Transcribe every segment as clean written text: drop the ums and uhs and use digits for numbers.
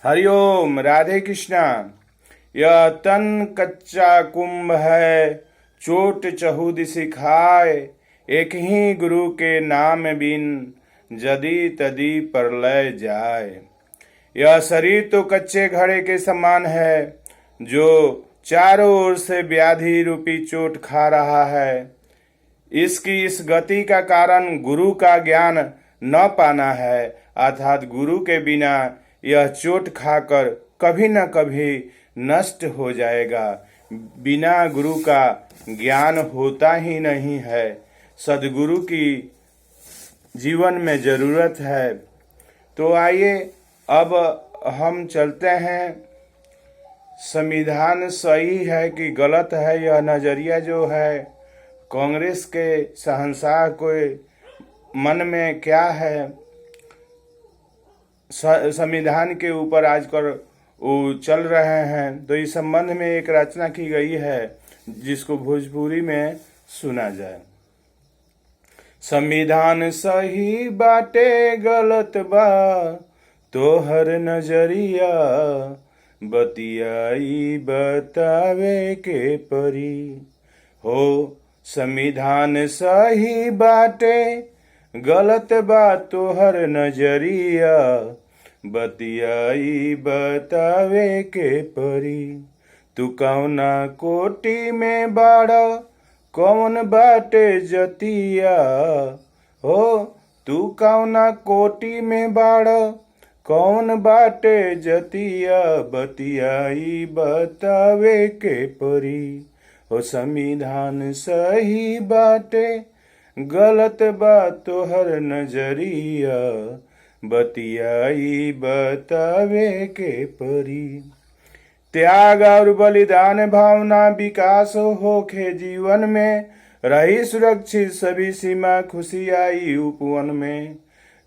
हरिओम राधे कृष्णा। यह तन कच्चा कुंभ है, चोट चहुद सिखाए। एक ही गुरु के नाम बिन, जदी तदी प्रलय जाए। यह शरीर तो कच्चे घड़े के समान है, जो चारों ओर से व्याधि रूपी चोट खा रहा है। इसकी इस गति का कारण गुरु का ज्ञान न पाना है, अर्थात गुरु के बिना यह चोट खाकर कभी न कभी नष्ट हो जाएगा। बिना गुरु का ज्ञान होता ही नहीं है। सदगुरु की जीवन में जरूरत है। तो आइए अब हम चलते हैं। संविधान सही है कि गलत है, यह नजरिया जो है कांग्रेस के शहंशाह के मन में क्या है, संविधान के ऊपर आजकल वो चल रहे हैं। तो इस संबंध में एक रचना की गई है, जिसको भोजपुरी में सुना जाए। संविधान सही बाटे गलत बा, तोहर नजरिया बतियाई बतावे के परी हो। संविधान सही बाटे गलत बा, तोहर नजरिया बतियाई बतावे के परी। तू कौना कोटि में बाड़ा, कौन बाटे जतिया हो। तू कौना कोटि में बाड़ा, कौन बाटे जतिया बतियाई बतावे के परी हो। संविधान सही बाटे गलत बा, तोहर नजरिया बतियाई बतावे के परी। त्याग और बलिदान भावना विकास होखे जीवन में, रही सुरक्षित सभी सीमा खुशी आई उपवन में।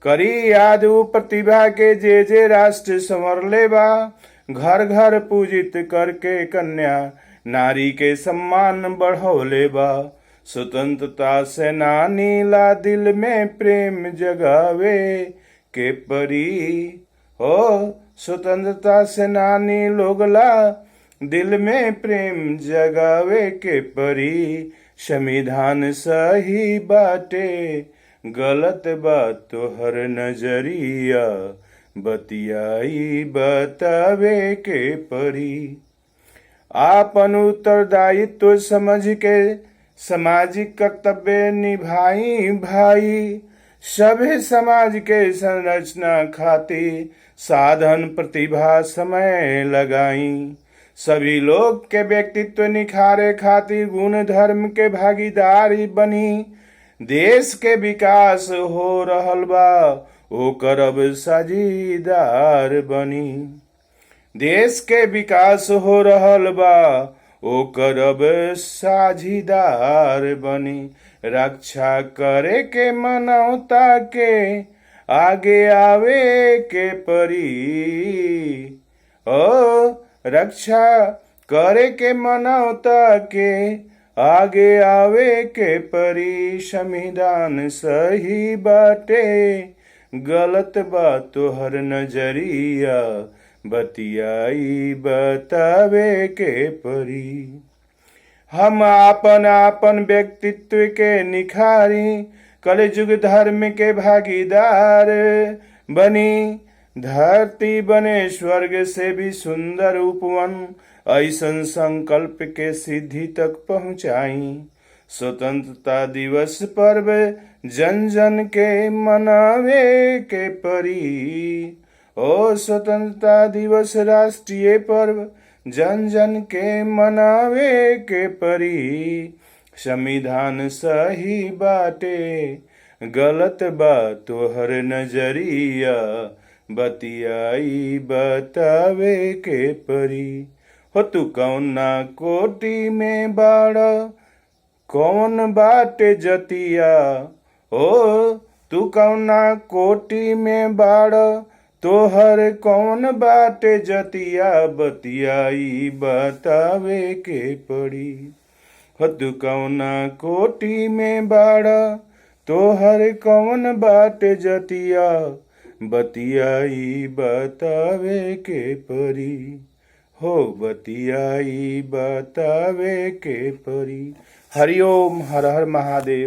करी याद उ प्रतिभा के जे राष्ट्र संवर लेबा, घर घर पूजित करके कन्या नारी के सम्मान बढ़ौले बा। स्वतंत्रता सेनानी ला दिल में प्रेम जगावे के परी हो। स्वतंत्रता सेनानी लोगला दिल में प्रेम जगावे के परी। संविधान सही बाटे गलत बा, तोहर नजरिया बतियाई बतावे के परी। आपन उत्तरदायित्व समझ के सामाजिक कर्तव्य निभाई भाई। सभे समाज के संरचना खातिर साधन प्रतिभा समय लगाई। सभी लोग के व्यक्तित्व निखारे खातिर गुण धर्म के भागीदारी बनी। देश के विकास हो रहल बा, ओकर अब साझीदार बनी। देश के विकास हो रहल बा, ओकर अब साझीदार बनी। रक्षा करे के मानवता के आगे आवे के परी ओ। रक्षा करे के मानवता के आगे आवे के परी। संविधान सही बाटे गलत बा, तोहर नजरिया बतियाई बतावे के परी। हम आपन आपन व्यक्तित्व के निखारी, कलयुग धर्म के भागीदार बनी। धरती बने स्वर्ग से भी सुंदर उपवन, ऐसन संकल्प के सिद्धि तक पहुँचाई। स्वतंत्रता दिवस पर्व जन जन के मनावे के परी ओ। स्वतंत्रता दिवस राष्ट्रीय पर्व जन जन के मनावे के परी। संविधान सही बाटे गलत बा, तोहर नजरिया बतियाई बतावे के परी हो। तू कौना कोटि में बाड़ा, कौन बाटे जतिया हो। तू कौना कोटि में बाड़ा, तोहर कौन बाटे जतिया बतियाई बतावे के पड़ी हो। तू कौना कोटि में बाड़ा, तोहर कौन बाटे जतिया बतियाई बतावे के परी, हो बतियाई बतावे के परी। हरिओम, हर हर महादेव।